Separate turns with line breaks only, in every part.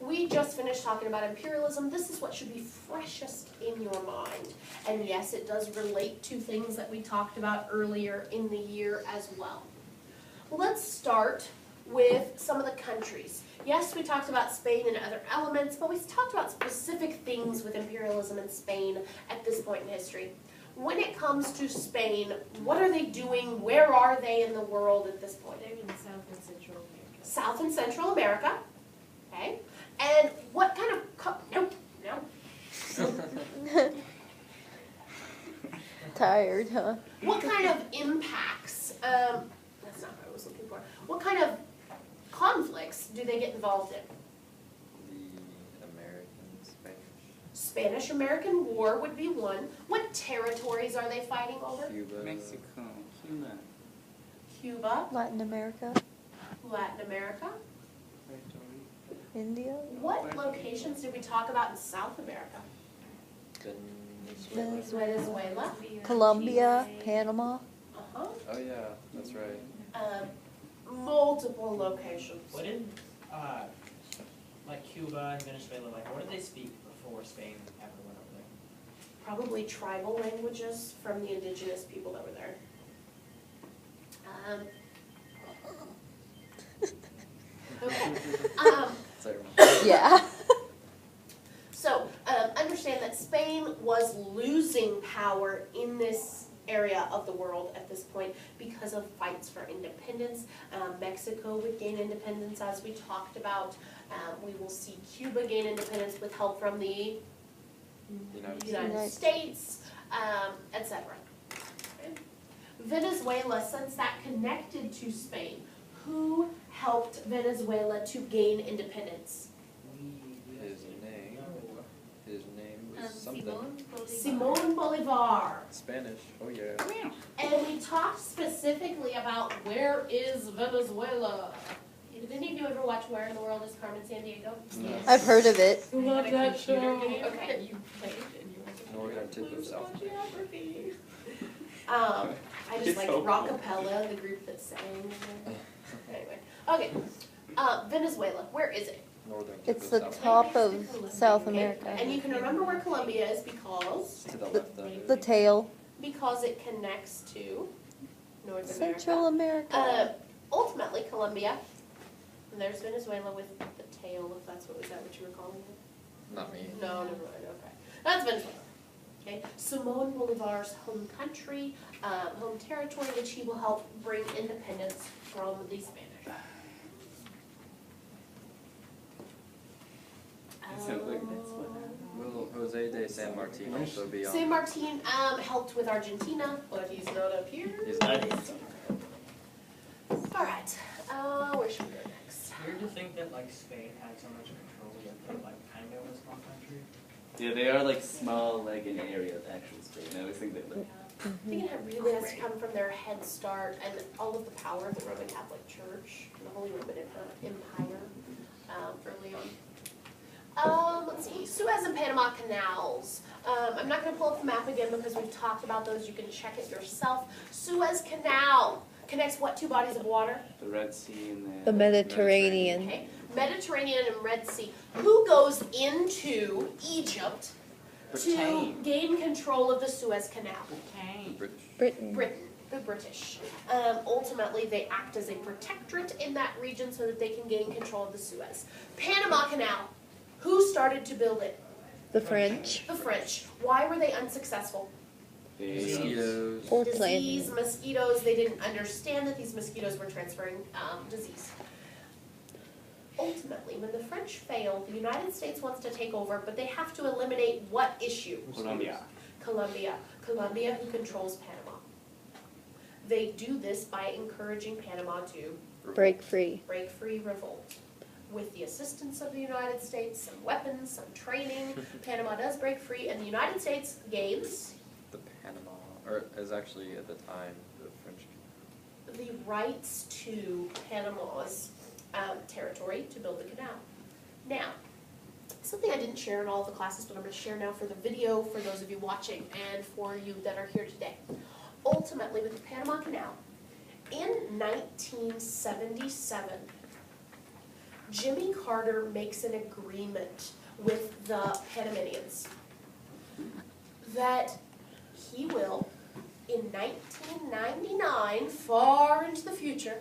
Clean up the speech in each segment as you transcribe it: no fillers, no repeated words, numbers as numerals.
we just finished talking about imperialism. This is what should be freshest in your mind. And yes, it does relate to things that we talked about earlier in the year as well. Let's start with some of the countries. Yes, we talked about Spain and other elements, but we talked about specific things with imperialism in Spain at this point in history. When it comes to Spain, what are they doing? Where are they in the world at this point?
They're in South and Central America.
South and Central America. Okay. And what kind of... Nope. No.
Tired, huh?
What kind of impacts, that's not what I was looking for. What kind of conflicts do they get involved in?
The American Spanish.
Spanish-American War would be one. What territories are they fighting over?
Cuba.
Mexico, Cuba,
Cuba,
Latin America,
Latin America.
Puerto Rico.
India,
What locations did we talk about in South America?
Venezuela.
Venezuela.
Colombia, Panama.
Uh-huh.
Oh yeah, that's right.
Multiple locations.
What did, like Cuba and Venezuela, like what did they speak before Spain ever went over there?
Probably tribal languages from the indigenous people that were there. Okay.
Sorry.
Yeah.
So, understand that Spain was losing power in this area of the world at this point because of fights for independence. Mexico would gain independence, as we talked about. We will see Cuba gain independence with help from the United States, etc. Okay. Venezuela, since that connected to Spain, who helped Venezuela to gain independence?
His name was something.
Simón Bolivar.
Spanish. Oh yeah.
And we talked specifically about where is Venezuela. Did any of you ever watch Where in the World is Carmen Sandiego?
Yes.
I've heard of it.
Love that show. Okay.
You played and you went to
Northern tip of South America.
Geography. I just like Rockapella, the group that sang. Anyway, okay. Venezuela, where is it?
Northern tip
It's
of
the
South
top of South
Okay.
America.
And you can remember where Colombia is because
To the left of it.
The tail.
it connects to North America.
Central America.
Ultimately, Colombia. And there's Venezuela with the tail, if that's what you were calling it.
Not me.
No, never mind. Okay, that's Venezuela. Okay, Simón Bolivar's home country, home territory, which he will help bring independence from the Spanish.
Sounds like that's what
Will Jose de San Martin also be on?
San Martin helped with Argentina, but he's not up here.
He's not.
All right, where should we go next?
Weird to think that like Spain had so much control yet they're like kind of a small country.
Yeah, they are like small, like in area of actual Spain. I always think that like,
I think it really has to come from their head start and all of the power of the Roman Catholic Church and the Holy Roman Empire early on. Let's see, Suez and Panama Canals. I'm not going to pull up the map again because we've talked about those. You can check it yourself. Suez Canal connects what two bodies of water?
the Red Sea and
The Mediterranean.
Okay, Mediterranean and Red Sea. Who goes into Egypt to
Britain.
gain control of the Suez Canal?
Okay.
British.
Britain.
Britain, the British. Ultimately, they act as a protectorate in that region so that they can gain control of the Suez. Panama Canal. Who started to build it?
The French.
The French. Why were they unsuccessful?
Mosquitoes.
Or
Disease,
planet.
mosquitoes. They didn't understand that these mosquitoes were transferring disease. Ultimately, when the French fail, the United States wants to take over, but they have to eliminate what issue?
Colombia.
Colombia. Colombia, who controls Panama. They do this by encouraging Panama to
Break free.
break free, revolt. With the assistance of the United States, some weapons, some training, Panama does break free, and the United States gains
The Panama, or is actually at the time the French.
the rights to Panama's territory to build the canal. Now, something I didn't share in all of the classes, but I'm going to share now for the video for those of you watching and for you that are here today. Ultimately, with the Panama Canal, in 1977, Jimmy Carter makes an agreement with the Panamanians that he will, in 1999, far into the future,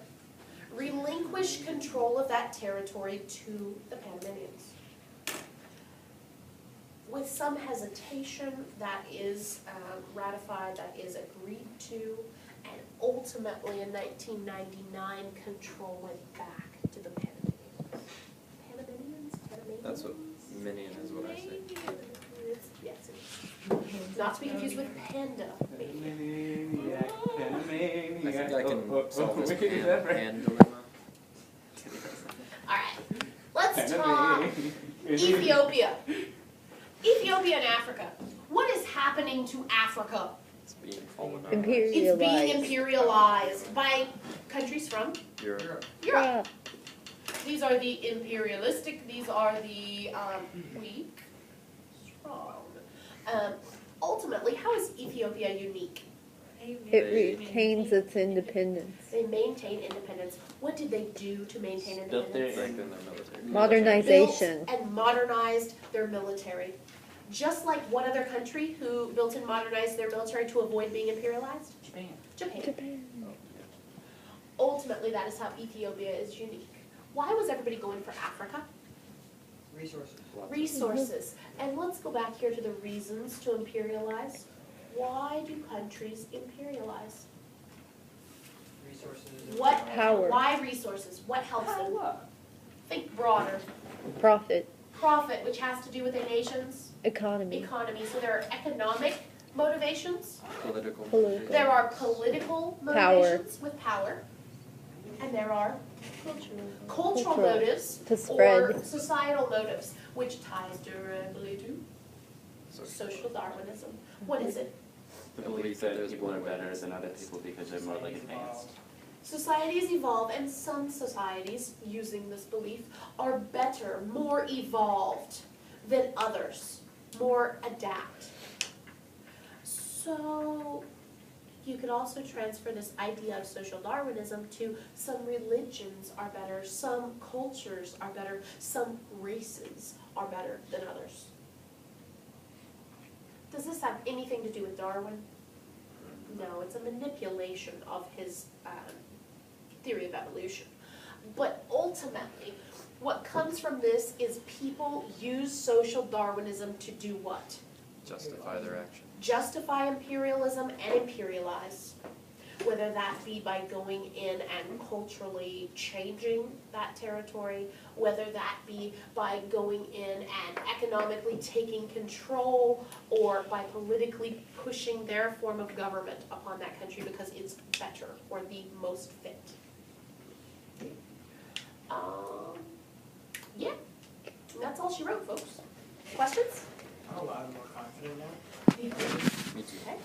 relinquish control of that territory to the Panamanians. With some hesitation, that is ratified, that is agreed to, and ultimately in 1999, control went back to the Panamanians. Panamanians?
That's what Minion is what I say.
Yes, it's not to be confused with panda.
Panamaniac, Panamaniac.
I think I can solve this
Is that right?
pan dilemma.
Alright, let's talk Ethiopia. Ethiopia and Africa. What is happening to Africa?
It's being colonized.
It's
Imperialized.
being imperialized by countries from
Europe.
Europe. These are the imperialistic, these are the weak, strong. Ultimately, how is Ethiopia unique?
It retains its independence.
They maintain independence. What did they do to maintain
Built their-
independence?
Strengthen their military.
Modernization.
Built and modernized their military. Just like what other country who built and modernized their military to avoid being imperialized?
Japan.
Japan.
Japan.
Ultimately, that is how Ethiopia is unique. Why was everybody going for Africa?
Resources.
Lots of-
Resources. And let's go back here to the reasons to imperialize. Why do countries imperialize?
Resources.
What?
Power.
Why resources? What helps them? Think broader.
Profit.
Profit, which has to do with a nation's
Economy.
economy. So there are economic motivations.
Political.
Political.
There are political motivations with power. And there are cultural
Cultural.
motives
To
or
spread.
societal motives, which ties directly to social Darwinism. What is it?
The belief that people are better than other people because they're more like advanced.
Societies evolve, and some societies, using this belief, are better, more evolved than others, more adapt. So you could also transfer this idea of social Darwinism to some religions are better, some cultures are better, some races are better than others. Does this have anything to do with Darwin? No, it's a manipulation of his theory of evolution. But ultimately, what comes from this is people use social Darwinism to do what?
Justify their action.
Justify imperialism and imperialize. Whether that be by going in and culturally changing that territory, whether that be by going in and economically taking control, or by politically pushing their form of government upon that country because it's better or the most fit. Yeah, that's all she wrote, folks. Questions?
I'm a lot more confident now.
Me too.
Okay.